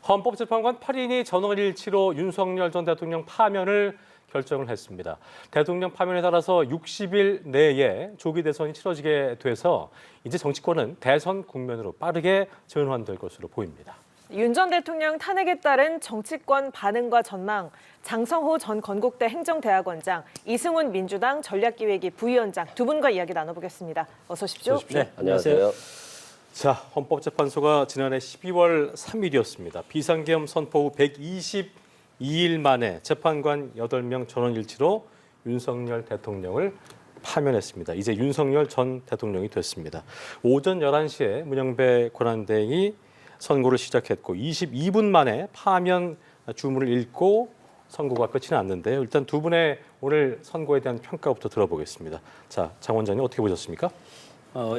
헌법재판관 8인이 전원일치로 윤석열 전 대통령 파면을 결정을 했습니다. 대통령 파면에 따라서 60일 내에 조기 대선이 치러지게 돼서 이제 정치권은 대선 국면으로 빠르게 전환될 것으로 보입니다. 윤 전 대통령 탄핵에 따른 정치권 반응과 전망, 장성호 전 건국대 행정대학원장, 이승훈 민주당 전략기획위 부위원장 두 분과 이야기 나눠보겠습니다. 어서 오십시오. 네, 안녕하세요. 자, 헌법재판소가 지난해 12월 3일이었습니다. 비상계엄 선포 후 122일 만에 재판관 8명 전원일치로 윤석열 대통령을 파면했습니다. 이제 윤석열 전 대통령이 됐습니다. 오전 11시에 문영배 권한대행이 선고를 시작했고 22분 만에 파면 주문을 읽고 선고가 끝이 났는데요. 일단 두 분의 오늘 선고에 대한 평가부터 들어보겠습니다. 자, 장 원장님 어떻게 보셨습니까?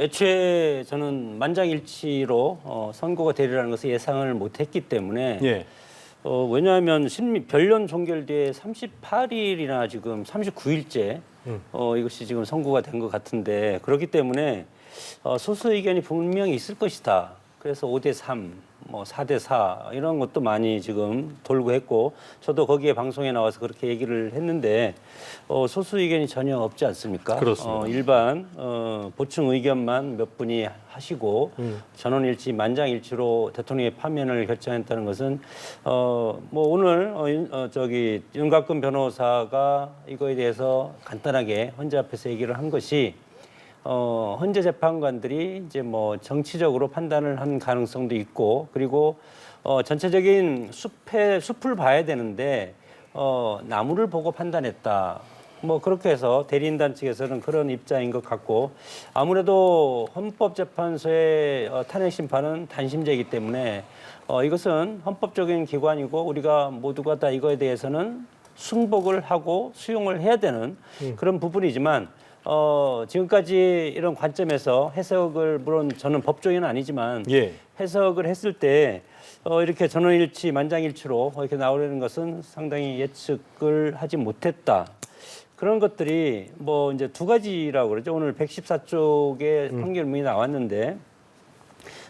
애초에 저는 만장일치로 선고가 되리라는 것을 예상을 못했기 때문에 예. 왜냐하면 변론 종결 뒤에 38일이나 지금 39일째 이것이 지금 선고가 된 것 같은데 그렇기 때문에 소수 의견이 분명히 있을 것이다. 그래서 5대3, 4대4 이런 것도 많이 지금 돌고 했고 저도 거기에 방송에 나와서 그렇게 얘기를 했는데 소수 의견이 전혀 없지 않습니까? 그렇습니다. 일반 보충 의견만 몇 분이 하시고 전원일치, 만장일치로 대통령의 파면을 결정했다는 것은 오늘 윤곽근 변호사가 이거에 대해서 간단하게 헌재 앞에서 얘기를 한 것이 헌재 재판관들이 이제 정치적으로 판단을 한 가능성도 있고 그리고 전체적인 숲을 봐야 되는데 나무를 보고 판단했다. 그렇게 해서 대리인단 측에서는 그런 입장인 것 같고 아무래도 헌법재판소의 탄핵 심판은 단심제이기 때문에 이것은 헌법적인 기관이고 우리가 모두가 다 이거에 대해서는 승복을 하고 수용을 해야 되는 그런 부분이지만 지금까지 이런 관점에서 해석을 물론 저는 법조인은 아니지만 해석을 했을 때 이렇게 전원일치, 만장일치로 이렇게 나오려는 것은 상당히 예측을 하지 못했다. 그런 것들이 이제 두 가지라고 그러죠. 오늘 114쪽의 판결문이 나왔는데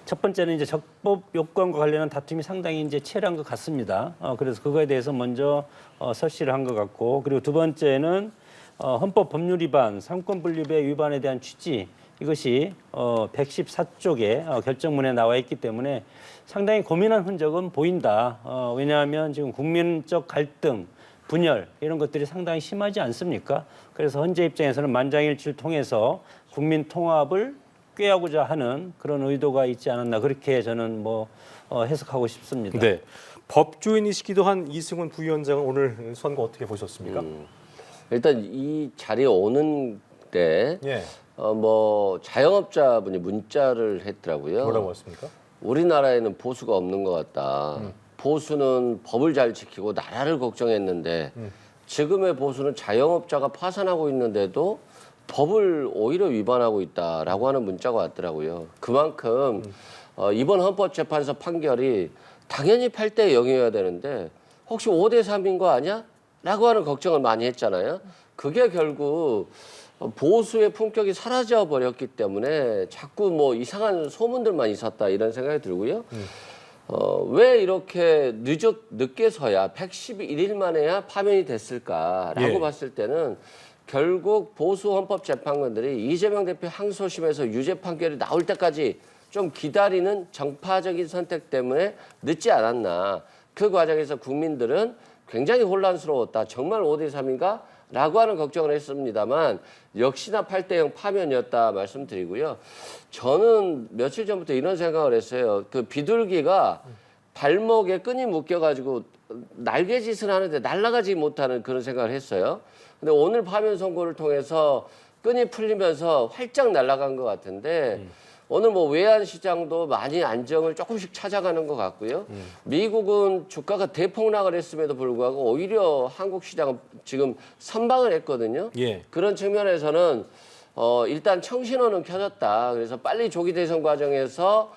첫 번째는 이제 적법 요건과 관련한 다툼이 상당히 이제 치열한 것 같습니다. 그래서 그거에 대해서 먼저 설시를 한 것 같고 그리고 두 번째는 헌법 법률 위반, 삼권 분립의 위반에 대한 취지 이것이 114쪽에 결정문에 나와 있기 때문에 상당히 고민한 흔적은 보인다. 왜냐하면 지금 국민적 갈등, 분열 이런 것들이 상당히 심하지 않습니까? 그래서 헌재 입장에서는 만장일치를 통해서 국민 통합을 꾀하고자 하는 그런 의도가 있지 않았나 그렇게 저는 해석하고 싶습니다. 네, 법조인이시기도 한 이승훈 부위원장은 오늘 선고 어떻게 보셨습니까? 일단 이 자리에 오는 때 자영업자분이 문자를 했더라고요. 뭐라고 했습니까? 우리나라에는 보수가 없는 것 같다. 보수는 법을 잘 지키고 나라를 걱정했는데 지금의 보수는 자영업자가 파산하고 있는데도 법을 오히려 위반하고 있다라고 하는 문자가 왔더라고요. 그만큼 이번 헌법재판소 판결이 당연히 8대 0이어야 되는데 혹시 5대 3인 거 아니야? 라고 하는 걱정을 많이 했잖아요. 그게 결국 보수의 품격이 사라져 버렸기 때문에 자꾸 이상한 소문들만 있었다 이런 생각이 들고요. 왜 이렇게 늦게서야 111일 만에야 파면이 됐을까라고 봤을 때는 결국 보수 헌법재판관들이 이재명 대표 항소심에서 유죄 판결이 나올 때까지 좀 기다리는 정파적인 선택 때문에 늦지 않았나. 그 과정에서 국민들은 굉장히 혼란스러웠다. 정말 5대 3인가? 라고 하는 걱정을 했습니다만 역시나 8대 0 파면이었다 말씀드리고요. 저는 며칠 전부터 이런 생각을 했어요. 그 비둘기가 발목에 끈이 묶여가지고 날개짓을 하는데 날아가지 못하는 그런 생각을 했어요. 근데 오늘 파면 선고를 통해서 끈이 풀리면서 활짝 날아간 것 같은데 오늘 외환시장도 많이 안정을 조금씩 찾아가는 것 같고요. 미국은 주가가 대폭락을 했음에도 불구하고 오히려 한국 시장은 지금 선방을 했거든요. 그런 측면에서는 일단 청신호는 켜졌다. 그래서 빨리 조기 대선 과정에서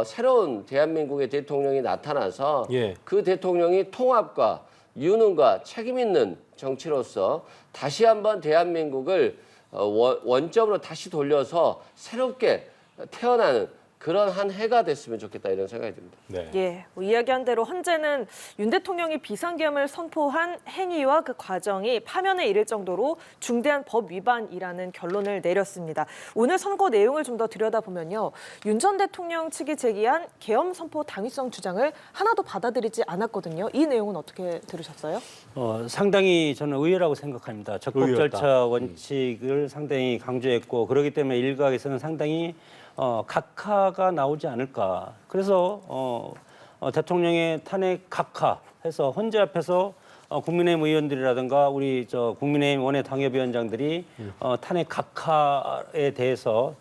새로운 대한민국의 대통령이 나타나서 그 대통령이 통합과 유능과 책임 있는 정치로서 다시 한번 대한민국을 원점으로 다시 돌려서 새롭게 태어나는 그런 한 해가 됐으면 좋겠다 이런 생각이 듭니다. 네. 예, 뭐 이야기한 대로 헌재는 윤 대통령이 비상계엄을 선포한 행위와 그 과정이 파면에 이를 정도로 중대한 법 위반이라는 결론을 내렸습니다. 오늘 선고 내용을 좀 더 들여다보면요. 윤 전 대통령 측이 제기한 계엄 선포 당위성 주장을 하나도 받아들이지 않았거든요. 이 내용은 어떻게 들으셨어요? 상당히 저는 의외라고 생각합니다. 적법 의외였다. 절차 원칙을 상당히 강조했고 그렇기 때문에 일각에서는 상당히 각하가 나오지 않을까. 그래서 대통령의 탄핵 각하해서 헌재 앞에서 국민의힘 의원들이라든가 우리 국민의힘 원외 당협위원장들이 탄핵 각하에 대해서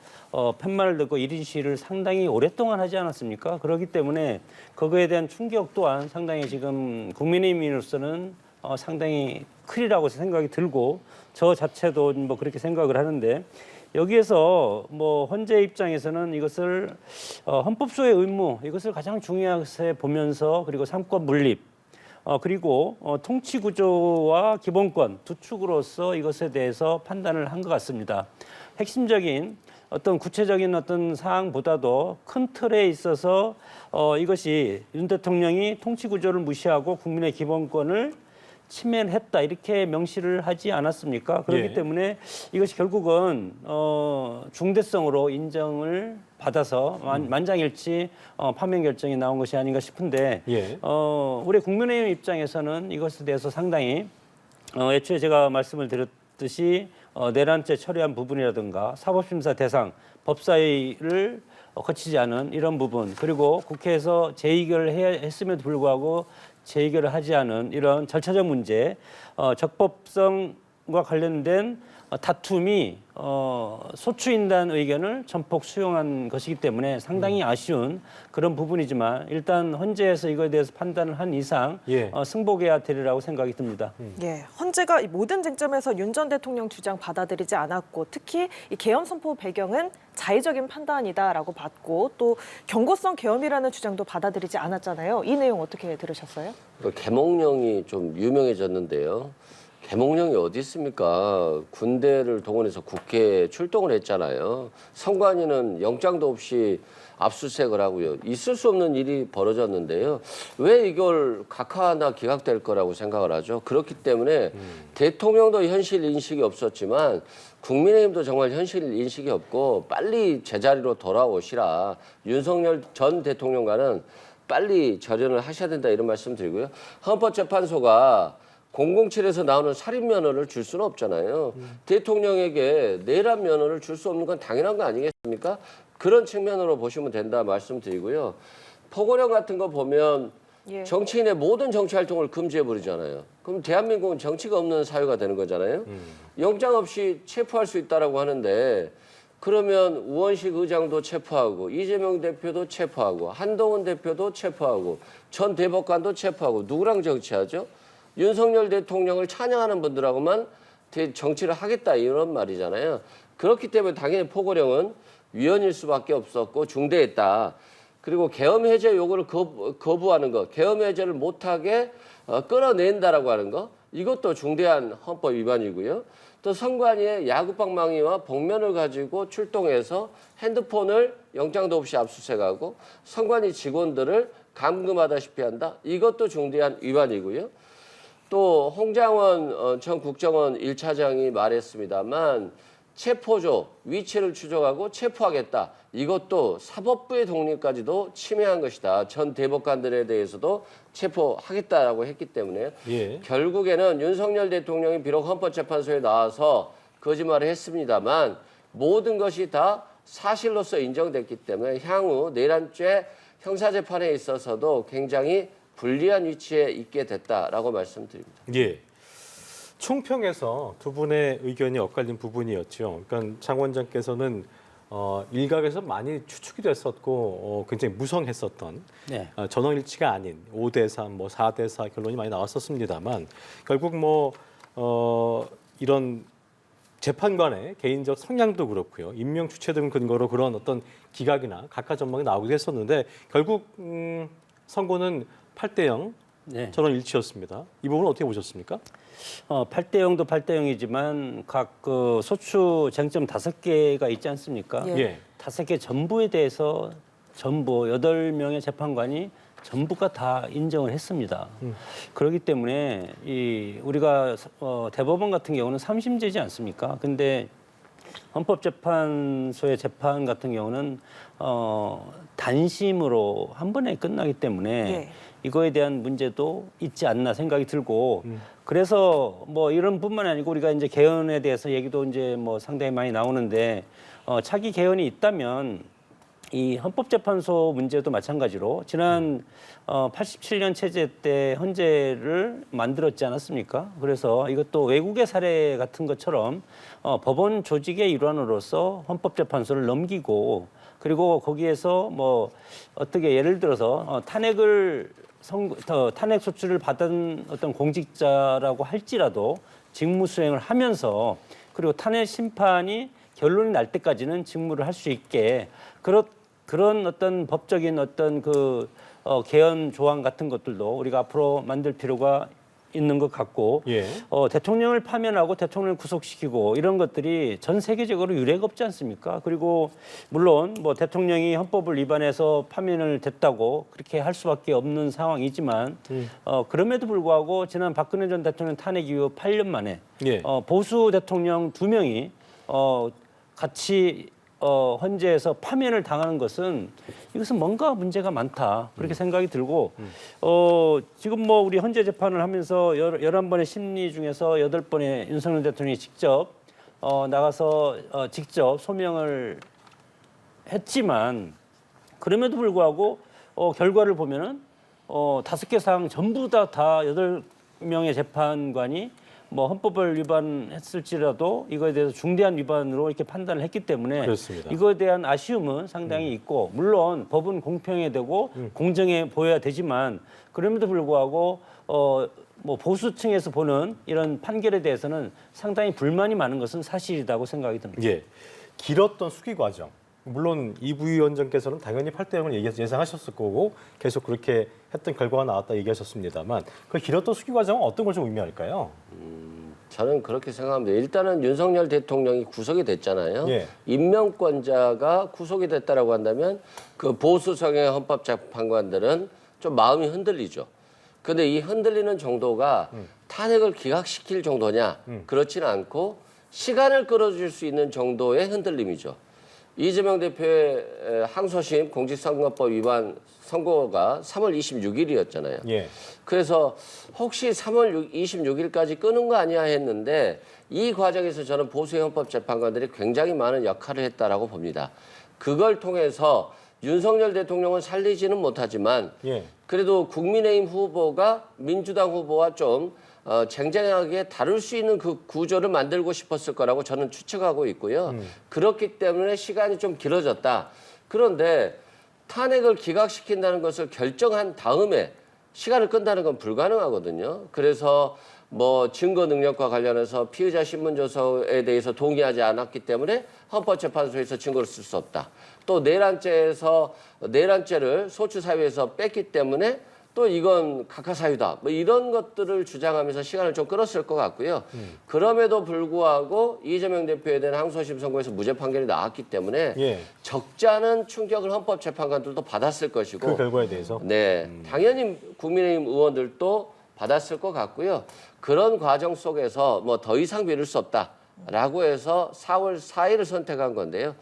팻말을 듣고 1인 시위를 상당히 오랫동안 하지 않았습니까? 그렇기 때문에 그거에 대한 충격 또한 상당히 지금 국민의힘으로서는 상당히 크리라고 생각이 들고 저 자체도 뭐 그렇게 생각을 하는데 여기에서 뭐 헌재 입장에서는 이것을 헌법소의 의무 이것을 가장 중요하게 보면서 그리고 삼권 분립 그리고 통치 구조와 기본권 두 축으로서 이것에 대해서 판단을 한 것 같습니다. 핵심적인 어떤 구체적인 어떤 사항보다도 큰 틀에 있어서 이것이 윤 대통령이 통치 구조를 무시하고 국민의 기본권을 침해했다 이렇게 명시를 하지 않았습니까? 그렇기 예. 때문에 이것이 결국은 중대성으로 인정을 받아서 만장일치 파면 결정이 나온 것이 아닌가 싶은데 예. 우리 국민의힘 입장에서는 이것에 대해서 상당히 애초에 제가 말씀을 드렸듯이 내란죄 처리한 부분이라든가 사법심사 대상 법사위를 거치지 않은 이런 부분 그리고 국회에서 재의결을 했음에도 불구하고 재의결을 하지 않은 이런 절차적 문제, 적법성과 관련된 다툼이 소추인단 의견을 전폭 수용한 것이기 때문에 상당히 아쉬운 그런 부분이지만 일단 헌재에서 이거에 대해서 판단을 한 이상 예. 승복해야 되리라고 생각이 듭니다. 예, 헌재가 이 모든 쟁점에서 윤 전 대통령 주장 받아들이지 않았고 특히 이 계엄 선포 배경은 자의적인 판단이다라고 봤고 또 경고성 계엄이라는 주장도 받아들이지 않았잖아요. 이 내용 어떻게 들으셨어요? 계몽령이 좀 유명해졌는데요. 계몽령이 어디 있습니까? 군대를 동원해서 국회에 출동을 했잖아요. 선관위는 영장도 없이 압수수색을 하고요. 있을 수 없는 일이 벌어졌는데요. 왜 이걸 각하나 기각될 거라고 생각을 하죠? 그렇기 때문에 대통령도 현실 인식이 없었지만 국민의힘도 정말 현실 인식이 없고 빨리 제자리로 돌아오시라. 윤석열 전 대통령과는 빨리 절연을 하셔야 된다 이런 말씀 드리고요. 헌법재판소가 007에서 나오는 살인 면허를 줄 수는 없잖아요. 대통령에게 내란 면허를 줄 수 없는 건 당연한 거 아니겠습니까? 그런 측면으로 보시면 된다 말씀드리고요. 포고령 같은 거 보면 예. 정치인의 모든 정치 활동을 금지해버리잖아요. 그럼 대한민국은 정치가 없는 사회가 되는 거잖아요. 영장 없이 체포할 수 있다라고 하는데 그러면 우원식 의장도 체포하고 이재명 대표도 체포하고 한동훈 대표도 체포하고 전 대법관도 체포하고 누구랑 정치하죠? 윤석열 대통령을 찬양하는 분들하고만 정치를 하겠다 이런 말이잖아요. 그렇기 때문에 당연히 포고령은 위헌일 수밖에 없었고 중대했다. 그리고 계엄 해제 요구를 거부하는 것, 계엄 해제를 못하게 끌어낸다라고 하는 것, 이것도 중대한 헌법 위반이고요. 또 선관위의 야구방망이와 복면을 가지고 출동해서 핸드폰을 영장도 없이 압수수색하고 선관위 직원들을 감금하다시피 한다. 이것도 중대한 위반이고요. 또 홍장원 전 국정원 1차장이 말했습니다만 체포조, 위치를 추적하고 체포하겠다. 이것도 사법부의 독립까지도 침해한 것이다. 전 대법관들에 대해서도 체포하겠다라고 했기 때문에 예. 결국에는 윤석열 대통령이 비록 헌법재판소에 나와서 거짓말을 했습니다만 모든 것이 다 사실로서 인정됐기 때문에 향후 내란죄 형사재판에 있어서도 굉장히 불리한 위치에 있게 됐다라고 말씀드립니다. 예. 총평에서 두 분의 의견이 엇갈린 부분이었죠. 그러니까 장 원장께서는 일각에서 많이 추측이 됐었고 굉장히 무성했었던 네. 전원일치가 아닌 5대3, 뭐 4대4 결론이 많이 나왔었습니다만 결국 뭐 이런 재판관의 개인적 성향도 그렇고요. 임명 주체 등 근거로 그런 어떤 기각이나 각하 전망이 나오기도 했었는데 결국 선고는 8대0 네. 전원일치였습니다. 이 부분은 어떻게 보셨습니까? 8대 0도 8대 0이지만 각 그 소추 쟁점 5개가 있지 않습니까? 예. 예. 5개 전부에 대해서 전부 8명의 재판관이 전부가 다 인정을 했습니다. 그렇기 때문에 우리가 대법원 같은 경우는 3심제지 않습니까? 근데 헌법재판소의 재판 같은 경우는 단심으로 한 번에 끝나기 때문에 예. 이거에 대한 문제도 있지 않나 생각이 들고 그래서 뭐 이런 뿐만 아니고 우리가 이제 개헌에 대해서 얘기도 이제 뭐 상당히 많이 나오는데 차기 개헌이 있다면 이 헌법재판소 문제도 마찬가지로 지난 87년 체제 때 헌재를 만들었지 않았습니까? 그래서 이것도 외국의 사례 같은 것처럼 법원 조직의 일환으로서 헌법재판소를 넘기고 그리고 거기에서 뭐 어떻게 예를 들어서 탄핵 소추를 받은 어떤 공직자라고 할지라도 직무 수행을 하면서 그리고 탄핵 심판이 결론이 날 때까지는 직무를 할 수 있게 그런 어떤 법적인 어떤 개헌 조항 같은 것들도 우리가 앞으로 만들 필요가 있는 것 같고 예. 대통령을 파면하고 대통령을 구속시키고 이런 것들이 전 세계적으로 유례가 없지 않습니까? 그리고 물론 뭐 대통령이 헌법을 위반해서 파면을 됐다고 그렇게 할 수밖에 없는 상황이지만 그럼에도 불구하고 지난 박근혜 전 대통령 탄핵 이후 8년 만에 예. 보수 대통령 2명이 같이 헌재에서 파면을 당하는 것은 이것은 뭔가 문제가 많다 그렇게 생각이 들고 지금 뭐 우리 헌재 재판을 하면서 11번의 심리 중에서 8번의 윤석열 대통령이 직접 나가서 직접 소명을 했지만 그럼에도 불구하고 결과를 보면은 5개 사항 전부 다 8명의 재판관이 뭐 헌법을 위반했을지라도 이거에 대해서 중대한 위반으로 이렇게 판단을 했기 때문에 그렇습니다. 이거에 대한 아쉬움은 상당히 있고 물론 법은 공평해야 되고 공정해 보여야 되지만 그럼에도 불구하고 뭐 보수층에서 보는 이런 판결에 대해서는 상당히 불만이 많은 것은 사실이라고 생각이 듭니다. 예. 길었던 수기 과정. 물론 이 부위원장께서는 당연히 8대 0을 예상하셨을 거고 계속 그렇게 했던 결과가 나왔다 얘기하셨습니다만 그 길었던 수기 과정은 어떤 걸 좀 의미할까요? 저는 그렇게 생각합니다. 일단은 윤석열 대통령이 구속이 됐잖아요. 예. 임명권자가 구속이 됐다라고 한다면 그 보수성의 헌법재판관들은 좀 마음이 흔들리죠. 그런데 이 흔들리는 정도가 탄핵을 기각시킬 정도냐? 그렇지는 않고 시간을 끌어줄 수 있는 정도의 흔들림이죠. 이재명 대표의 항소심 공직선거법 위반 선고가 3월 26일이었잖아요. 예. 그래서 혹시 3월 26일까지 끄는 거 아니야 했는데 이 과정에서 저는 보수의 헌법재판관들이 굉장히 많은 역할을 했다라고 봅니다. 그걸 통해서 윤석열 대통령은 살리지는 못하지만 예. 그래도 국민의힘 후보가 민주당 후보와 좀 쟁쟁하게 다룰 수 있는 그 구조를 만들고 싶었을 거라고 저는 추측하고 있고요. 그렇기 때문에 시간이 좀 길어졌다. 그런데 탄핵을 기각시킨다는 것을 결정한 다음에 시간을 끈다는 건 불가능하거든요. 그래서 뭐 증거 능력과 관련해서 피의자 신문조서에 대해서 동의하지 않았기 때문에 헌법재판소에서 증거를 쓸 수 없다. 또 내란죄를 소추사유에서 뺐기 때문에 또 이건 각하사유다. 뭐 이런 것들을 주장하면서 시간을 좀 끌었을 것 같고요. 그럼에도 불구하고 이재명 대표에 대한 항소심 선고에서 무죄 판결이 나왔기 때문에 예. 적지 않은 충격을 헌법재판관들도 받았을 것이고 그 결과에 대해서 네, 당연히 국민의힘 의원들도 받았을 것 같고요. 그런 과정 속에서 뭐 더 이상 미룰 수 없다라고 해서 4월 4일을 선택한 건데요.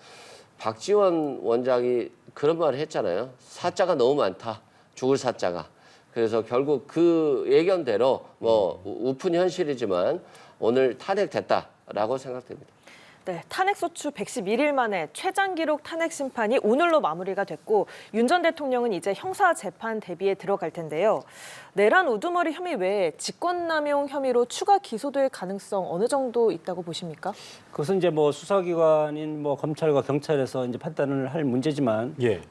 박지원 원장이 그런 말을 했잖아요. 사자가 너무 많다. 죽을 사자가. 그래서 결국 그 예견대로 뭐 우픈 현실이지만 오늘 탄핵됐다라고 생각됩니다. 네, 탄핵소추 111일 만에 최장 기록 탄핵 심판이 오늘로 마무리가 됐고 윤 전 대통령은 이제 형사 재판 대비에 들어갈 텐데요. 내란 우두머리 혐의 외에 직권남용 혐의로 추가 기소될 가능성 어느 정도 있다고 보십니까? 그것은 이제 뭐 수사기관인 뭐 검찰과 경찰에서 이제 판단을 할 문제지만 예.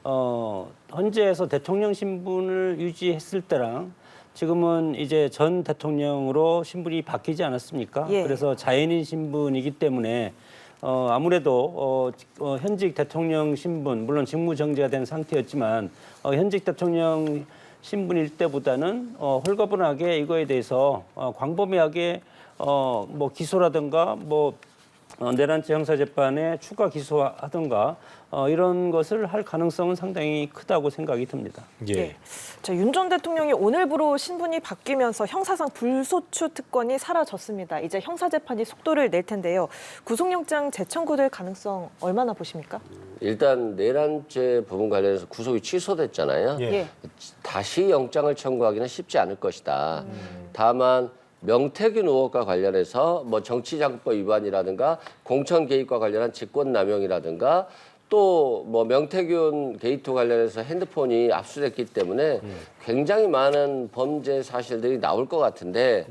헌재에서 대통령 신분을 유지했을 때랑 지금은 이제 전 대통령으로 신분이 바뀌지 않았습니까? 예. 그래서 자연인 신분이기 때문에 아무래도 현직 대통령 신분, 물론 직무정지가 된 상태였지만 현직 대통령 신분일 때보다는 홀가분하게 이거에 대해서 광범위하게 뭐 기소라든가 뭐 내란죄 형사재판에 추가 기소하든가 이런 것을 할 가능성은 상당히 크다고 생각이 듭니다. 예. 네. 윤 전 대통령이 오늘부로 신분이 바뀌면서 형사상 불소추 특권이 사라졌습니다. 이제 형사재판이 속도를 낼 텐데요. 구속영장 재청구될 가능성 얼마나 보십니까? 일단 내란죄 부분 관련해서 구속이 취소됐잖아요. 예. 예. 다시 영장을 청구하기는 쉽지 않을 것이다. 다만 명태균 의혹과 관련해서 뭐 정치자금법 위반이라든가 공천 개입과 관련한 직권남용이라든가 또 뭐 명태균 게이트 관련해서 핸드폰이 압수됐기 때문에 굉장히 많은 범죄 사실들이 나올 것 같은데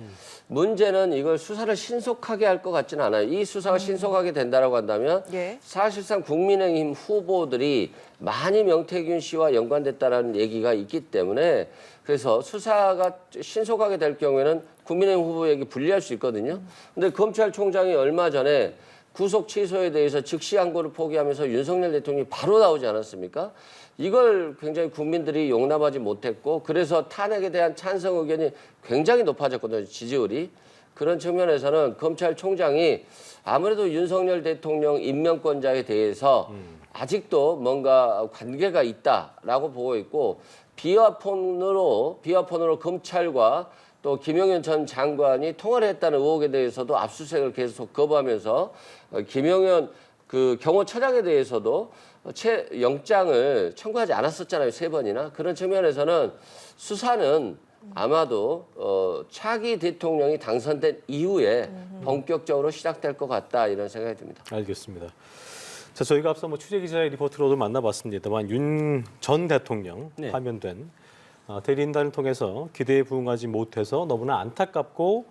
문제는 이걸 수사를 신속하게 할 것 같지는 않아요. 이 수사가 신속하게 된다라고 한다면 예. 사실상 국민의힘 후보들이 많이 명태균 씨와 연관됐다라는 얘기가 있기 때문에 그래서 수사가 신속하게 될 경우에는 국민의힘 후보에게 불리할 수 있거든요. 근데 검찰총장이 얼마 전에 구속 취소에 대해서 즉시 항고를 포기하면서 윤석열 대통령이 바로 나오지 않았습니까? 이걸 굉장히 국민들이 용납하지 못했고 그래서 탄핵에 대한 찬성 의견이 굉장히 높아졌거든요. 지지율이. 그런 측면에서는 검찰총장이 아무래도 윤석열 대통령 임명권자에 대해서 아직도 뭔가 관계가 있다라고 보고 있고 비화폰으로 검찰과 또 김용현 전 장관이 통화를 했다는 의혹에 대해서도 압수수색을 계속 거부하면서 김용현 그 경호처장에 대해서도 영장을 청구하지 않았었잖아요. 3번이나. 그런 측면에서는 수사는 아마도 차기 대통령이 당선된 이후에 본격적으로 시작될 것 같다 이런 생각이 듭니다. 알겠습니다. 자, 저희가 앞서 뭐 취재 기자의 리포트로도 만나봤습니다만 윤 전 대통령 네. 파면된 대리인단을 통해서 기대에 부응하지 못해서 너무나 안타깝고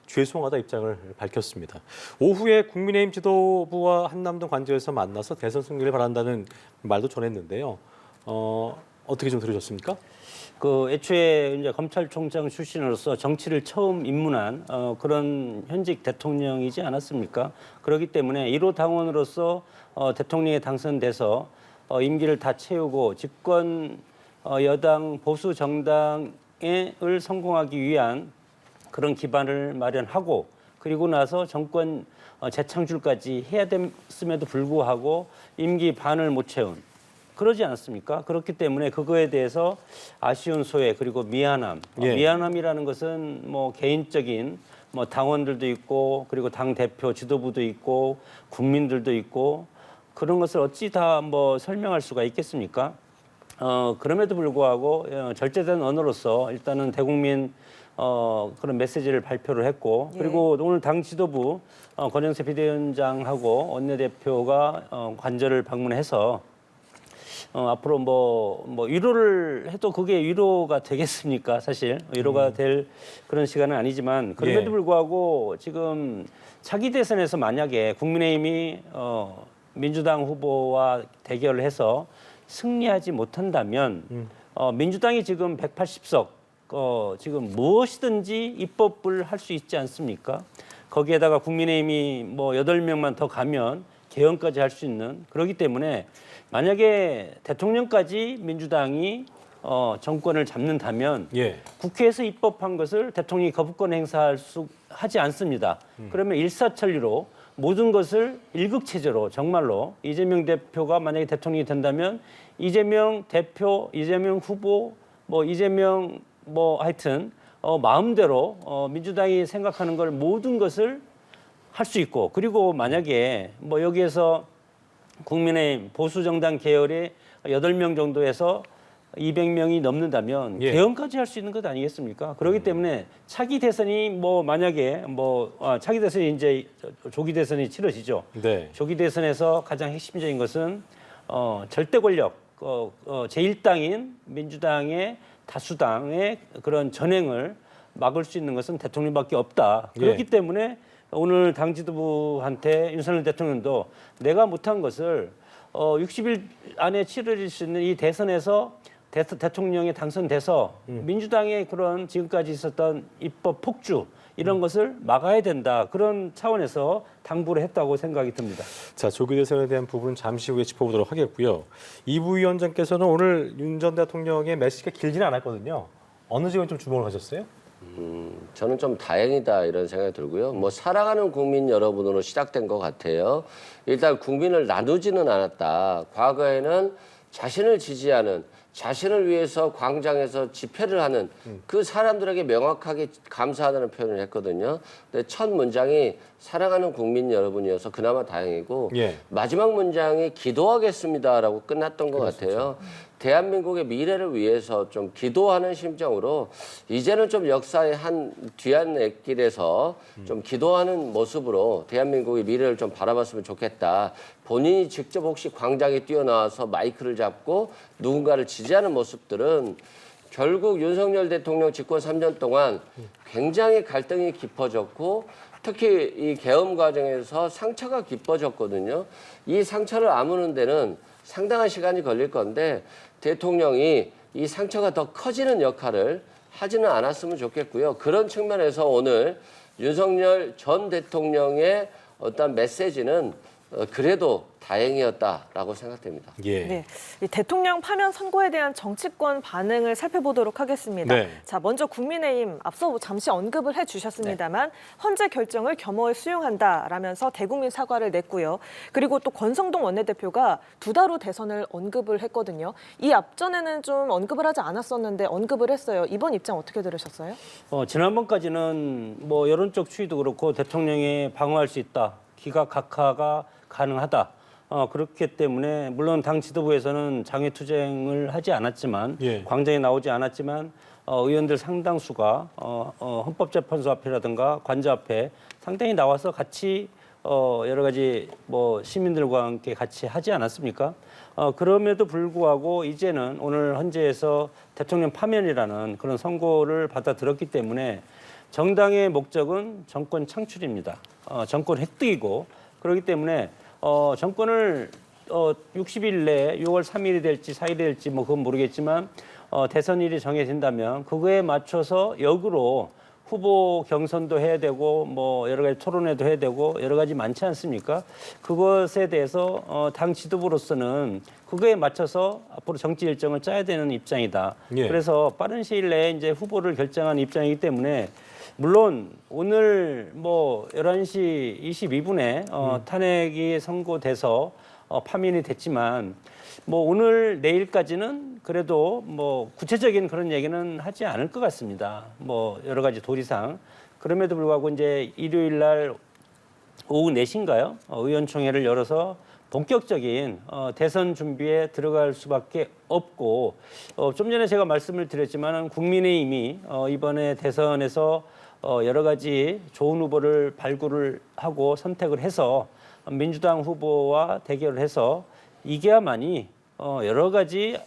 죄송하다 입장을 밝혔습니다. 오후에 국민의힘 지도부와 한남동 관저에서 만나서 대선 승리를 바란다는 말도 전했는데요. 어떻게 좀 들으셨습니까? 그 애초에 이제 검찰총장 출신으로서 정치를 처음 입문한 그런 현직 대통령이지 않았습니까? 그렇기 때문에 1호 당원으로서 대통령에 당선돼서 임기를 다 채우고 집권 여당 보수 정당을 성공하기 위한 그런 기반을 마련하고 그리고 나서 정권 재창출까지 해야 됐음에도 불구하고 임기 반을 못 채운 그러지 않았습니까? 그렇기 때문에 그거에 대해서 아쉬운 소외 그리고 미안함. 예. 미안함이라는 것은 뭐 개인적인 뭐 당원들도 있고 그리고 당 대표 지도부도 있고 국민들도 있고 그런 것을 어찌 다 뭐 설명할 수가 있겠습니까? 그럼에도 불구하고 절제된 언어로서 일단은 대국민 그런 메시지를 발표를 했고 그리고 오늘 당 지도부 권영세 비대위원장하고 원내대표가 관저를 방문해서 앞으로 뭐 위로를 해도 그게 위로가 되겠습니까? 사실 위로가 될 그런 시간은 아니지만 그럼에도 예. 불구하고 지금 차기 대선에서 만약에 국민의힘이 민주당 후보와 대결을 해서 승리하지 못한다면 민주당이 지금 180석 지금 무엇이든지 입법을 할 수 있지 않습니까? 거기에다가 국민의힘이 뭐 8명만 더 가면 개헌까지 할 수 있는 그렇기 때문에 만약에 대통령까지 민주당이 정권을 잡는다면 예. 국회에서 입법한 것을 대통령이 거부권 하지 않습니다. 그러면 일사천리로 모든 것을 일극체제로 정말로 이재명 대표가 만약에 대통령이 된다면 이재명 대표, 이재명 후보, 뭐 이재명 뭐 하여튼 마음대로 민주당이 생각하는 걸 모든 것을 할 수 있고 그리고 만약에 뭐 여기에서 국민의힘 보수 정당 계열의 8명 정도에서 200명이 넘는다면 예. 개헌까지 할 수 있는 것 아니겠습니까? 그렇기 때문에 차기 대선이 뭐 만약에 차기 대선이 이제 조기 대선이 치러지죠. 네. 조기 대선에서 가장 핵심적인 것은 절대 권력 제1당인 민주당의 다수당의 그런 전횡을 막을 수 있는 것은 대통령밖에 없다. 그렇기 예. 때문에 오늘 당 지도부한테 윤석열 대통령도 내가 못한 것을 60일 안에 치러질 수 있는 이 대선에서 대통령에 당선돼서 민주당의 그런 지금까지 있었던 입법 폭주 이런 것을 막아야 된다. 그런 차원에서 당부를 했다고 생각이 듭니다. 자, 조기 대선에 대한 부분 잠시 후에 짚어보도록 하겠고요. 이 부위원장께서는 오늘 윤 전 대통령의 메시지가 길지는 않았거든요. 어느 지점 좀 주목을 하셨어요? 저는 좀 다행이다 이런 생각이 들고요. 뭐 사랑하는 국민 여러분으로 시작된 것 같아요. 일단 국민을 나누지는 않았다. 과거에는 자신을 지지하는, 자신을 위해서 광장에서 집회를 하는 그 사람들에게 명확하게 감사하다는 표현을 했거든요. 근데 첫 문장이 사랑하는 국민 여러분이어서 그나마 다행이고 예. 마지막 문장이 기도하겠습니다라고 끝났던 것 같아요. 대한민국의 미래를 위해서 좀 기도하는 심정으로 이제는 좀 역사의 한 뒤안길에서 좀 기도하는 모습으로 대한민국의 미래를 좀 바라봤으면 좋겠다. 본인이 직접 혹시 광장에 뛰어나와서 마이크를 잡고 누군가를 지지하는 모습들은 결국 윤석열 대통령 집권 3년 동안 굉장히 갈등이 깊어졌고 특히 이 계엄 과정에서 상처가 깊어졌거든요. 이 상처를 아무는 데는 상당한 시간이 걸릴 건데 대통령이 이 상처가 더 커지는 역할을 하지는 않았으면 좋겠고요. 그런 측면에서 오늘 윤석열 전 대통령의 어떤 메시지는 그래도 다행이었다라고 생각됩니다. 예. 네, 이 대통령 파면 선고에 대한 정치권 반응을 살펴보도록 하겠습니다. 네. 자, 먼저 국민의힘 앞서 잠시 언급을 해주셨습니다만 헌재 결정을 겸허히 수용한다라면서 대국민 사과를 냈고요. 그리고 또 권성동 원내대표가 2달 후 대선을 언급을 했거든요. 이 앞전에는 좀 언급을 하지 않았었는데 언급을 했어요. 이번 입장 어떻게 들으셨어요? 지난번까지는 뭐 여론적 추이도 그렇고 대통령이 방어할 수 있다, 기각각하가 가능하다. 그렇기 때문에 물론 당 지도부에서는 장외투쟁을 하지 않았지만 예. 광장에 나오지 않았지만 의원들 상당수가 헌법재판소 앞이라든가 관저 앞에 상당히 나와서 같이 여러 가지 뭐 시민들과 함께 같이 하지 않았습니까? 그럼에도 불구하고 이제는 오늘 헌재에서 대통령 파면이라는 그런 선고를 받아들였기 때문에 정당의 목적은 정권 창출입니다. 정권 획득이고 그렇기 때문에 정권을 60일 내에 6월 3일이 될지 4일이 될지 뭐 그건 모르겠지만 대선일이 정해진다면 그거에 맞춰서 역으로 후보 경선도 해야 되고 뭐 여러 가지 토론회도 해야 되고 여러 가지 많지 않습니까? 그것에 대해서 당 지도부로서는 그거에 맞춰서 앞으로 정치 일정을 짜야 되는 입장이다. 예. 그래서 빠른 시일 내에 이제 후보를 결정한 입장이기 때문에 물론 오늘 뭐 11시 22분에 탄핵이 선고돼서 파면이 됐지만 뭐 오늘 내일까지는 그래도 뭐 구체적인 그런 얘기는 하지 않을 것 같습니다. 뭐 여러 가지 도리상. 그럼에도 불구하고 이제 일요일 날 오후 4시인가요? 의원총회를 열어서 본격적인 대선 준비에 들어갈 수밖에 없고 좀 전에 제가 말씀을 드렸지만 국민의힘이 이번에 대선에서 여러 가지 좋은 후보를 발굴을 하고 선택을 해서 민주당 후보와 대결을 해서 이겨야만이 여러 가지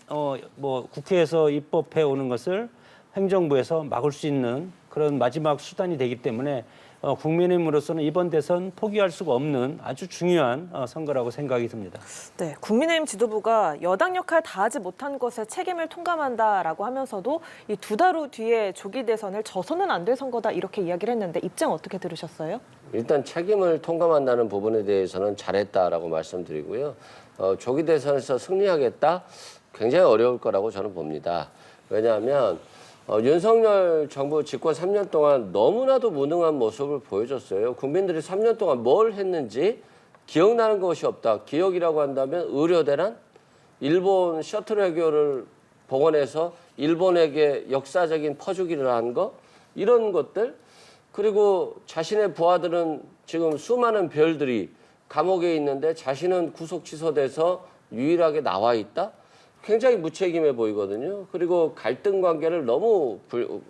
뭐 국회에서 입법해 오는 것을 행정부에서 막을 수 있는 그런 마지막 수단이 되기 때문에 국민의힘으로서는 이번 대선 포기할 수가 없는 아주 중요한 선거라고 생각이 듭니다. 네, 국민의힘 지도부가 여당 역할 다하지 못한 것에 책임을 통감한다라고 하면서도 이 2달 후 뒤에 조기 대선을 져서는 안 될 선거다 이렇게 이야기를 했는데 입장 어떻게 들으셨어요? 일단 책임을 통감한다는 부분에 대해서는 잘했다라고 말씀드리고요. 조기 대선에서 승리하겠다? 굉장히 어려울 거라고 저는 봅니다. 왜냐하면 윤석열 정부 집권 3년 동안 너무나도 무능한 모습을 보여줬어요. 국민들이 3년 동안 뭘 했는지 기억나는 것이 없다. 기억이라고 한다면 의료대란, 일본 셔틀 외교를 복원해서 일본에게 역사적인 퍼주기를 한 거, 이런 것들. 그리고 자신의 부하들은 지금 수많은 별들이 감옥에 있는데 자신은 구속 취소돼서 유일하게 나와 있다. 굉장히 무책임해 보이거든요. 그리고 갈등 관계를 너무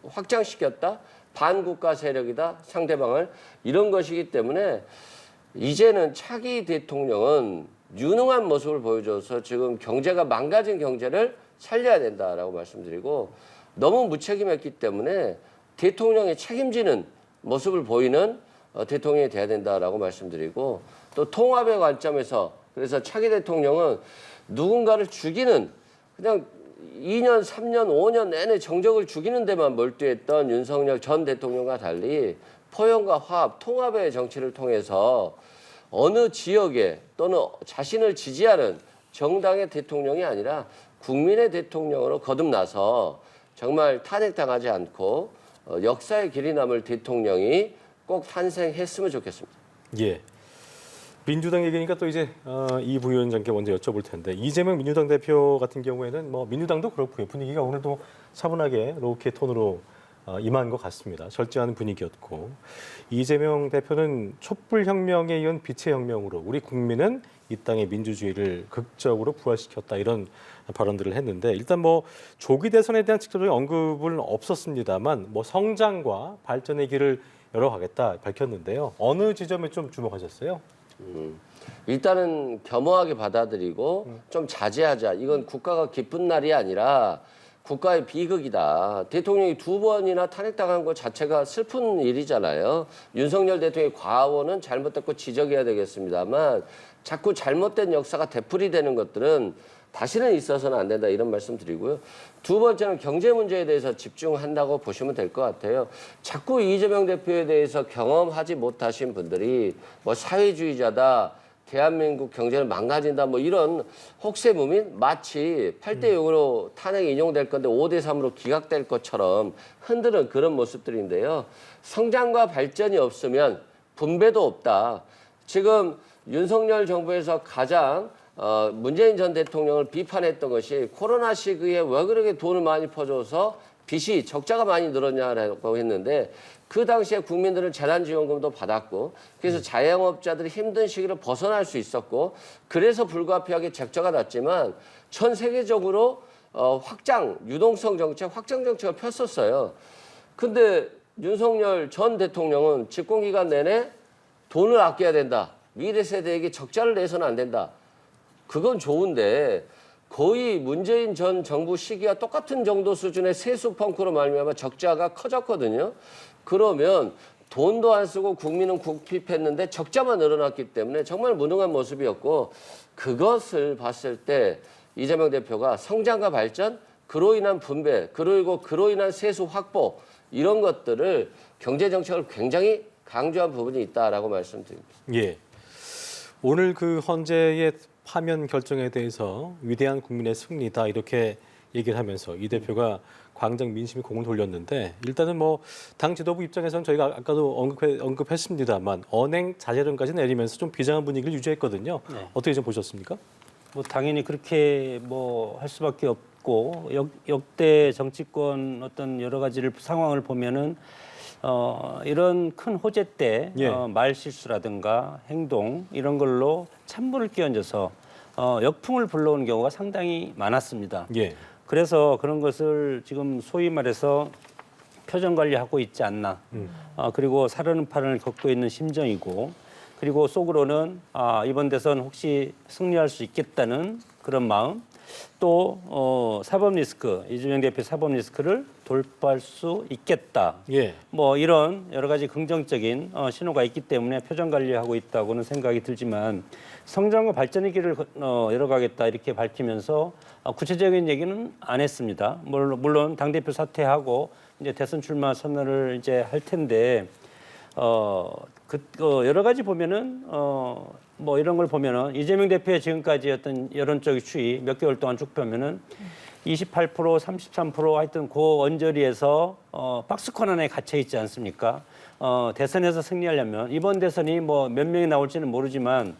확장시켰다. 반국가 세력이다. 상대방을. 이런 것이기 때문에 이제는 차기 대통령은 유능한 모습을 보여줘서 지금 경제가 망가진 경제를 살려야 된다라고 말씀드리고 너무 무책임했기 때문에 대통령이 책임지는 모습을 보이는 대통령이 돼야 된다라고 말씀드리고 또 통합의 관점에서 그래서 차기 대통령은 누군가를 죽이는 그냥 2년, 3년, 5년 내내 정적을 죽이는 데만 몰두했던 윤석열 전 대통령과 달리 포용과 화합, 통합의 정치를 통해서 어느 지역에 또는 자신을 지지하는 정당의 대통령이 아니라 국민의 대통령으로 거듭나서 정말 탄핵당하지 않고 역사의 길이 남을 대통령이 꼭 탄생했으면 좋겠습니다. 예. 민주당 얘기니까 또 이제 이 부위원장께 먼저 여쭤볼 텐데 이재명 민주당 대표 같은 경우에는 뭐 민주당도 그렇고요. 분위기가 오늘도 차분하게 로우키의 톤으로 임한 것 같습니다. 절제하는 분위기였고 이재명 대표는 촛불혁명에 이은 빛의 혁명으로 우리 국민은 이 땅의 민주주의를 극적으로 부활시켰다 이런 발언들을 했는데 일단 뭐 조기 대선에 대한 직접적인 언급은 없었습니다만 뭐 성장과 발전의 길을 열어가겠다 밝혔는데요. 어느 지점에 좀 주목하셨어요? 일단은 겸허하게 받아들이고 좀 자제하자. 이건 국가가 기쁜 날이 아니라 국가의 비극이다. 대통령이 2번이나 탄핵당한 것 자체가 슬픈 일이잖아요. 윤석열 대통령의 과오는 잘못됐고 지적해야 되겠습니다만 자꾸 잘못된 역사가 되풀이되는 것들은 다시는 있어서는 안 된다 이런 말씀 드리고요. 두 번째는 경제 문제에 대해서 집중한다고 보시면 될 것 같아요. 자꾸 이재명 대표에 대해서 경험하지 못하신 분들이 뭐 사회주의자다, 대한민국 경제를 망가진다 뭐 이런 혹세무민 마치 8대 0으로 탄핵이 인용될 건데 5대 3으로 기각될 것처럼 흔드는 그런 모습들인데요. 성장과 발전이 없으면 분배도 없다. 지금 윤석열 정부에서 가장 문재인 전 대통령을 비판했던 것이 코로나 시기에 왜 그렇게 돈을 많이 퍼줘서 빚이 적자가 많이 늘었냐라고 했는데 그 당시에 국민들은 재난지원금도 받았고 그래서 자영업자들이 힘든 시기를 벗어날 수 있었고 그래서 불가피하게 적자가 났지만 전 세계적으로 확장, 유동성 정책, 확장 정책을 폈었어요. 근데 윤석열 전 대통령은 집권기간 내내 돈을 아껴야 된다. 미래 세대에게 적자를 내서는 안 된다. 그건 좋은데 거의 문재인 전 정부 시기와 똑같은 정도 수준의 세수 펑크로 말미암아 적자가 커졌거든요. 그러면 돈도 안 쓰고 국민은 국핍했는데 적자만 늘어났기 때문에 정말 무능한 모습이었고 그것을 봤을 때 이재명 대표가 성장과 발전, 그로 인한 분배, 그리고 그로 인한 세수 확보 이런 것들을 경제 정책을 굉장히 강조한 부분이 있다라고 말씀드립니다. 예. 오늘 그 헌재의 파면 결정에 대해서 위대한 국민의 승리다 이렇게 얘기를 하면서 이 대표가 광장 민심이 공을 돌렸는데 일단은 뭐 당 지도부 입장에서는 저희가 아까도 언급했습니다만 언행 자제론까지 내리면서 좀 비장한 분위기를 유지했거든요. 네. 어떻게 좀 보셨습니까? 뭐 당연히 그렇게 뭐 할 수밖에 없고 역대 정치권 어떤 여러 가지를 상황을 보면은 이런 큰 호재 때 예. 말 실수라든가 행동 이런 걸로 찬물을 끼얹어서 역풍을 불러오는 경우가 상당히 많았습니다. 예. 그래서 그런 것을 지금 소위 말해서 표정 관리하고 있지 않나. 그리고 사르는 판을 걷고 있는 심정이고 그리고 속으로는 이번 대선 혹시 승리할 수 있겠다는 그런 마음 또 사법 리스크 이재명 대표 사법 리스크를 돌파할 수 있겠다. 예. 뭐 이런 여러 가지 긍정적인 신호가 있기 때문에 표정 관리하고 있다고는 생각이 들지만 성장과 발전의 길을 열어가겠다 이렇게 밝히면서 구체적인 얘기는 안 했습니다. 물론 당 대표 사퇴하고 이제 대선 출마 선언을 이제 할 텐데 여러 가지 보면은 뭐 이런 걸 보면은 이재명 대표의 지금까지 어떤 여론적 추이 몇 개월 동안 쭉 보면은 28%, 33% 하여튼 그 언저리에서 박스권 안에 갇혀 있지 않습니까? 대선에서 승리하려면 이번 대선이 뭐 몇 명이 나올지는 모르지만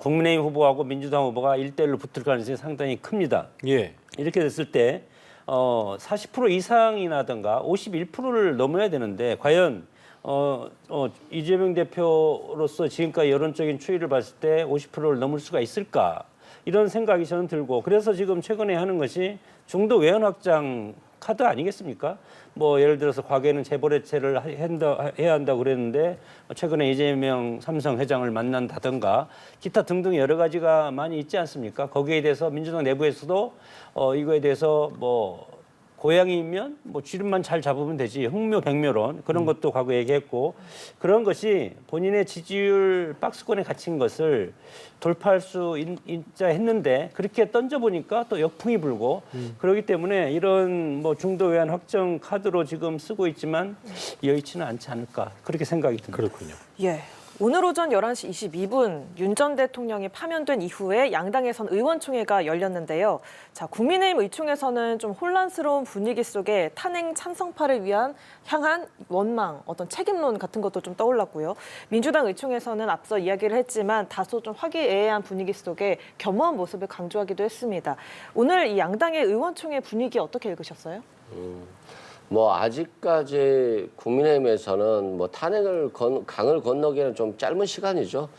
국민의힘 후보하고 민주당 후보가 1대1로 붙을 가능성이 상당히 큽니다. 예. 이렇게 됐을 때 40% 이상이나든가 51%를 넘어야 되는데 과연 이재명 대표로서 지금까지 여론적인 추이를 봤을 때 50%를 넘을 수가 있을까? 이런 생각이 저는 들고 그래서 지금 최근에 하는 것이 중도 외연 확장 카드 아니겠습니까? 뭐 예를 들어서 과거에는 재벌해체를 해야 한다고 그랬는데 최근에 이재명 삼성 회장을 만난다든가 기타 등등 여러 가지가 많이 있지 않습니까? 거기에 대해서 민주당 내부에서도 이거에 대해서 뭐 고양이면 뭐 쥐름만 잘 잡으면 되지 흥묘백묘론 그런 것도 과거 얘기했고 그런 것이 본인의 지지율 박스권에 갇힌 것을 돌파할 수 있자 했는데 그렇게 던져보니까 또 역풍이 불고 그렇기 때문에 이런 뭐 중도 외환 확정 카드로 지금 쓰고 있지만 여의치는 않지 않을까 그렇게 생각이 듭니다. 그렇군요. 예. 오늘 오전 11시 22분 윤 전 대통령이 파면된 이후에 양당에선 의원총회가 열렸는데요. 자, 국민의힘 의총에서는 좀 혼란스러운 분위기 속에 탄핵 찬성파를 향한 원망, 어떤 책임론 같은 것도 좀 떠올랐고요. 민주당 의총에서는 앞서 이야기를 했지만 다소 좀 화기애애한 분위기 속에 겸허한 모습을 강조하기도 했습니다. 오늘 이 양당의 의원총회 분위기 어떻게 읽으셨어요? 뭐 아직까지 국민의힘에서는 뭐 탄핵을 강을 건너기에는 좀 짧은 시간이죠.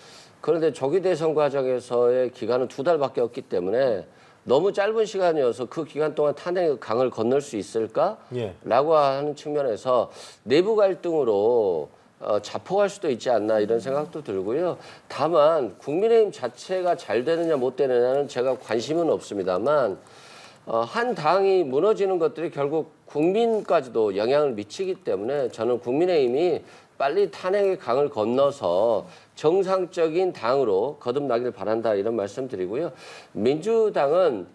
그런데 조기 대선 과정에서의 기간은 2달밖에 없기 때문에 너무 짧은 시간이어서 그 기간 동안 탄핵 강을 건널 수 있을까라고 하는 측면에서 내부 갈등으로 자폭할 수도 있지 않나 이런 생각도 들고요. 다만 국민의힘 자체가 잘 되느냐 못 되느냐는 제가 관심은 없습니다만 한 당이 무너지는 것들이 결국 국민까지도 영향을 미치기 때문에 저는 국민의힘이 빨리 탄핵의 강을 건너서 정상적인 당으로 거듭나길 바란다 이런 말씀 드리고요. 민주당은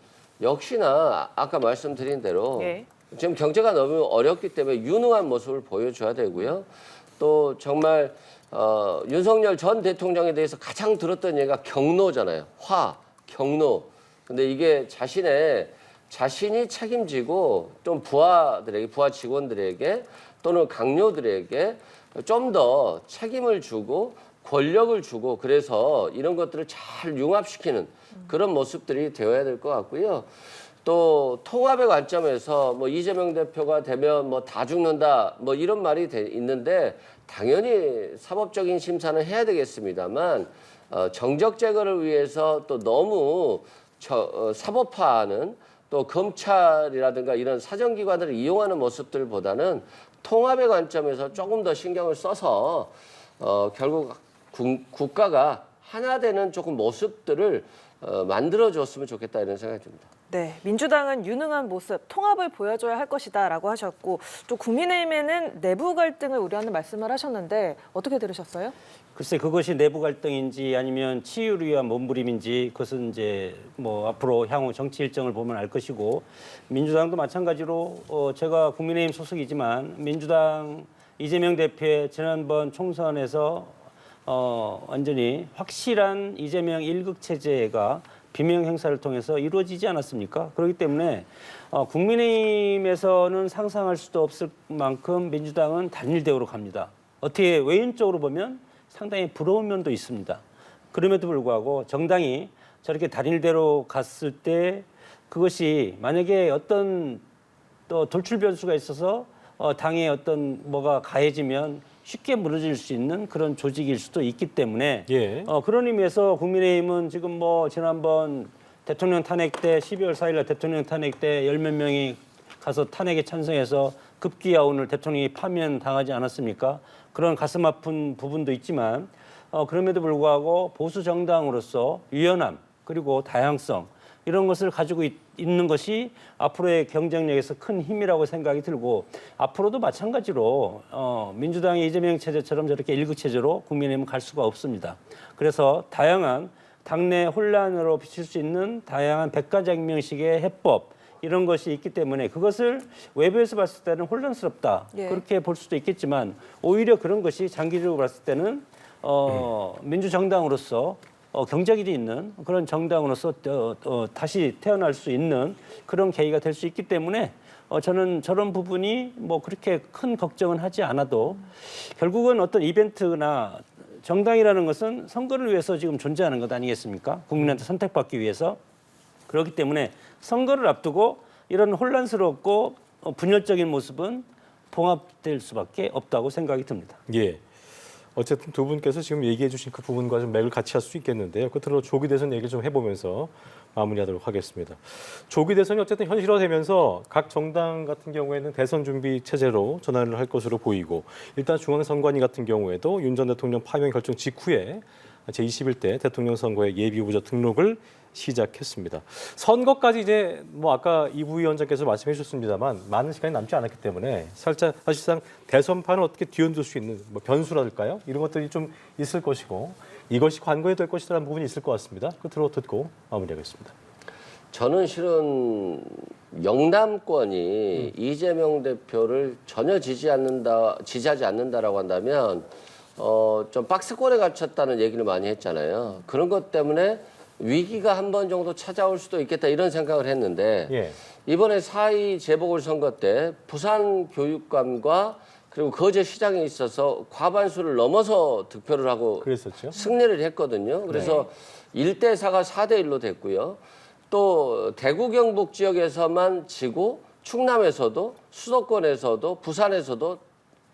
역시나 아까 말씀드린 대로 지금 경제가 너무 어렵기 때문에 유능한 모습을 보여줘야 되고요. 또 정말 윤석열 전 대통령에 대해서 가장 들었던 얘기가 경노잖아요. 경노. 근데 이게 자신이 책임지고 좀 부하 직원들에게 또는 강요들에게 좀 더 책임을 주고 권력을 주고 그래서 이런 것들을 잘 융합시키는 그런 모습들이 되어야 될 것 같고요. 또 통합의 관점에서 뭐 이재명 대표가 되면 뭐 다 죽는다 뭐 이런 말이 있는데 당연히 사법적인 심사는 해야 되겠습니다만 정적 제거를 위해서 또 너무 사법화하는 또 검찰이라든가 이런 사정기관들을 이용하는 모습들보다는 통합의 관점에서 조금 더 신경을 써서 결국 국가가 하나 되는 조금 모습들을 만들어줬으면 좋겠다 이런 생각이 듭니다. 네, 민주당은 유능한 모습, 통합을 보여줘야 할 것이다라고 하셨고 또 국민의힘에는 내부 갈등을 우려하는 말씀을 하셨는데 어떻게 들으셨어요? 글쎄 그것이 내부 갈등인지 아니면 치유를 위한 몸부림인지 그것은 이제 뭐 앞으로 향후 정치 일정을 보면 알 것이고 민주당도 마찬가지로 제가 국민의힘 소속이지만 민주당 이재명 대표의 지난번 총선에서 완전히 확실한 이재명 1극 체제가 비명 행사를 통해서 이루어지지 않았습니까? 그렇기 때문에 국민의힘에서는 상상할 수도 없을 만큼 민주당은 단일 대우로 갑니다. 어떻게 외연적으로 보면 상당히 부러운 면도 있습니다. 그럼에도 불구하고 정당이 저렇게 단일대로 갔을 때 그것이 만약에 어떤 또 돌출 변수가 있어서 당에 어떤 뭐가 가해지면 쉽게 무너질 수 있는 그런 조직일 수도 있기 때문에 그런 의미에서 국민의힘은 지금 뭐 지난번 대통령 탄핵 때 12월 4일 날 대통령 탄핵 때 10몇 명이 가서 탄핵에 찬성해서 급기야 오늘 대통령이 파면 당하지 않았습니까? 그런 가슴 아픈 부분도 있지만 그럼에도 불구하고 보수 정당으로서 유연함 그리고 다양성 이런 것을 가지고 있는 것이 앞으로의 경쟁력에서 큰 힘이라고 생각이 들고 앞으로도 마찬가지로 민주당의 이재명 체제처럼 저렇게 1극 체제로 국민의힘은 갈 수가 없습니다. 그래서 다양한 당내 혼란으로 비칠 수 있는 다양한 백가쟁명식의 해법 이런 것이 있기 때문에 그것을 외부에서 봤을 때는 혼란스럽다. 그렇게 볼 수도 있겠지만 오히려 그런 것이 장기적으로 봤을 때는 민주정당으로서 경쟁력이 있는 그런 정당으로서 다시 태어날 수 있는 그런 계기가 될 수 있기 때문에 저는 저런 부분이 뭐 그렇게 큰 걱정은 하지 않아도 결국은 어떤 이벤트나 정당이라는 것은 선거를 위해서 지금 존재하는 것 아니겠습니까? 국민한테 선택받기 위해서. 그렇기 때문에 선거를 앞두고 이런 혼란스럽고 분열적인 모습은 봉합될 수밖에 없다고 생각이 듭니다. 예. 어쨌든 두 분께서 지금 얘기해 주신 그 부분과 좀 맥을 같이 할 수 있겠는데요. 끝으로 조기 대선 얘기를 좀 해보면서 마무리하도록 하겠습니다. 조기 대선이 어쨌든 현실화되면서 각 정당 같은 경우에는 대선 준비 체제로 전환을 할 것으로 보이고 일단 중앙선관위 같은 경우에도 윤 전 대통령 파면 결정 직후에 제21대 대통령 선거에 예비 후보자 등록을 시작했습니다. 선거까지 이제 뭐 아까 이 부위원장께서 말씀해 주셨습니다만 많은 시간이 남지 않았기 때문에 사실상 대선판을 어떻게 뒤흔들 수 있는 뭐 변수랄까요? 이런 것들이 좀 있을 것이고 이것이 관건이 될 것이라는 부분이 있을 것 같습니다. 끝으로 듣고 마무리하겠습니다. 저는 실은 영남권이 이재명 대표를 전혀 지지하지 않는다라고 한다면 좀 박스권에 갇혔다는 얘기를 많이 했잖아요. 그런 것 때문에 위기가 한 번 정도 찾아올 수도 있겠다 이런 생각을 했는데 예. 이번에 4.2 재보궐선거 때 부산 교육감과 그리고 거제 시장에 있어서 과반수를 넘어서 득표를 하고 그랬었죠. 승리를 했거든요. 그래서 1대 4가 4대 1로 됐고요. 또 대구 경북 지역에서만 지고 충남에서도 수도권에서도 부산에서도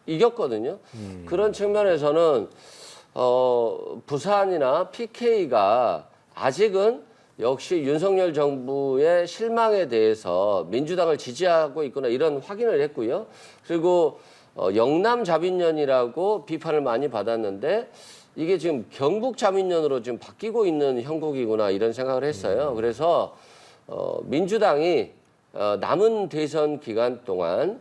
이겼거든요. 그런 측면에서는 부산이나 PK가 아직은 역시 윤석열 정부의 실망에 대해서 민주당을 지지하고 있구나 이런 확인을 했고요. 그리고 영남 자민련이라고 비판을 많이 받았는데 이게 지금 경북 자민련으로 지금 바뀌고 있는 형국이구나 이런 생각을 했어요. 그래서 민주당이 남은 대선 기간 동안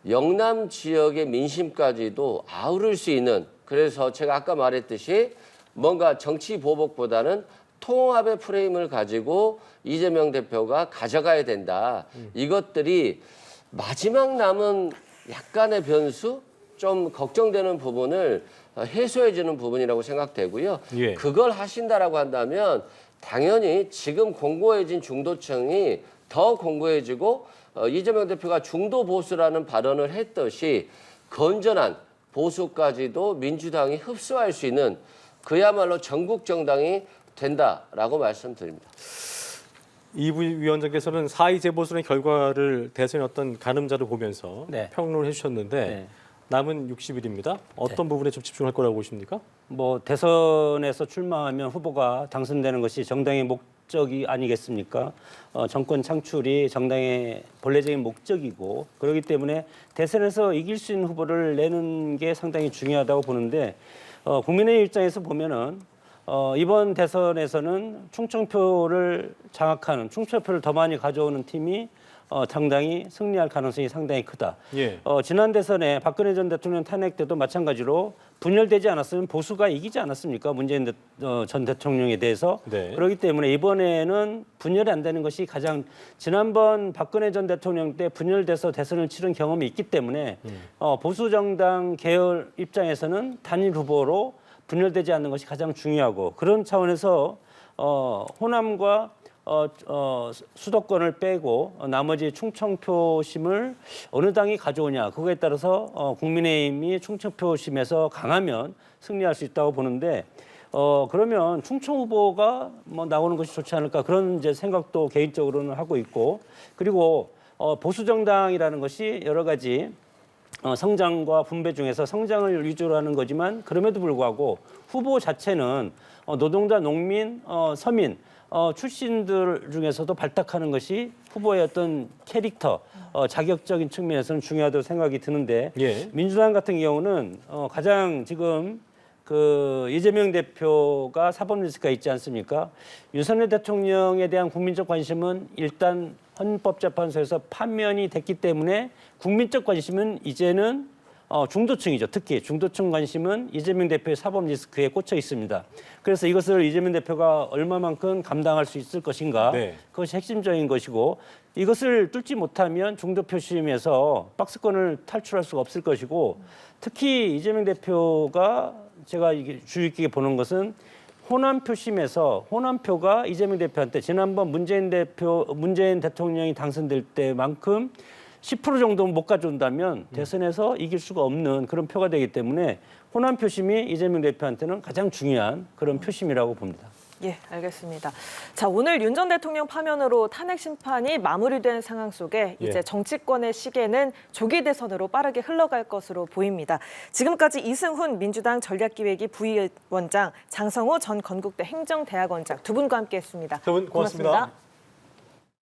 영남 지역의 민심까지도 아우를 수 있는, 그래서 제가 아까 말했듯이 뭔가 정치 보복보다는 통합의 프레임을 가지고 이재명 대표가 가져가야 된다. 이것들이 마지막 남은 약간의 변수, 좀 걱정되는 부분을 해소해주는 부분이라고 생각되고요. 예. 그걸 하신다라고 한다면 당연히 지금 공고해진 중도층이 더 공고해지고 이재명 대표가 중도 보수라는 발언을 했듯이 건전한 보수까지도 민주당이 흡수할 수 있는 그야말로 전국 정당이 된다라고 말씀드립니다. 이부 위원장께서는 4.2 재보선의 결과를 대선의 어떤 가늠자로 보면서 네. 평론을 해주셨는데 네. 남은 60일입니다. 어떤 부분에 좀 집중할 거라고 보십니까? 뭐 대선에서 출마하면 후보가 당선되는 것이 정당의 목적이 아니겠습니까? 정권 창출이 정당의 본래적인 목적이고 그렇기 때문에 대선에서 이길 수 있는 후보를 내는 게 상당히 중요하다고 보는데 국민의 입장에서 보면은 이번 대선에서는 충청표를 장악하는 충청표를 더 많이 가져오는 팀이 당당히 승리할 가능성이 상당히 크다. 예. 지난 대선에 박근혜 전 대통령 탄핵 때도 마찬가지로 분열되지 않았으면 보수가 이기지 않았습니까? 문재인 전 대통령에 대해서. 네. 그렇기 때문에 이번에는 분열이 안 되는 것이 가장 지난번 박근혜 전 대통령 때 분열돼서 대선을 치른 경험이 있기 때문에 보수 정당 계열 입장에서는 단일 후보로 분열되지 않는 것이 가장 중요하고 그런 차원에서 호남과 수도권을 빼고 나머지 충청표심을 어느 당이 가져오냐 그거에 따라서 국민의힘이 충청표심에서 강하면 승리할 수 있다고 보는데 그러면 충청 후보가 뭐 나오는 것이 좋지 않을까 그런 이제 생각도 개인적으로는 하고 있고 그리고 보수 정당이라는 것이 여러 가지 성장과 분배 중에서 성장을 위주로 하는 거지만 그럼에도 불구하고 후보 자체는 노동자, 농민, 서민 출신들 중에서도 발탁하는 것이 후보의 어떤 캐릭터, 자격적인 측면에서는 중요하다고 생각이 드는데 예. 민주당 같은 경우는 가장 지금 그 이재명 대표가 사법 리스크가 있지 않습니까? 윤석열 대통령에 대한 국민적 관심은 일단 헌법재판소에서 판면이 됐기 때문에 국민적 관심은 이제는 중도층이죠. 특히 중도층 관심은 이재명 대표의 사법 리스크에 꽂혀 있습니다. 그래서 이것을 이재명 대표가 얼마만큼 감당할 수 있을 것인가 네. 그것이 핵심적인 것이고 이것을 뚫지 못하면 중도 표심에서 박스권을 탈출할 수가 없을 것이고 특히 이재명 대표가 제가 이게 주의 깊게 보는 것은 호남 표심에서 호남표가 이재명 대표한테 지난번 문재인 대통령이 당선될 때만큼 10% 정도 못 가져온다면 대선에서 이길 수가 없는 그런 표가 되기 때문에 호남 표심이 이재명 대표한테는 가장 중요한 그런 표심이라고 봅니다. 예, 알겠습니다. 자, 오늘 윤 전 대통령 파면으로 탄핵 심판이 마무리된 상황 속에 예. 이제 정치권의 시계는 조기 대선으로 빠르게 흘러갈 것으로 보입니다. 지금까지 이승훈 민주당 전략기획위 부위원장, 장성호 전 건국대 행정대학원장 두 분과 함께했습니다. 두 분 고맙습니다.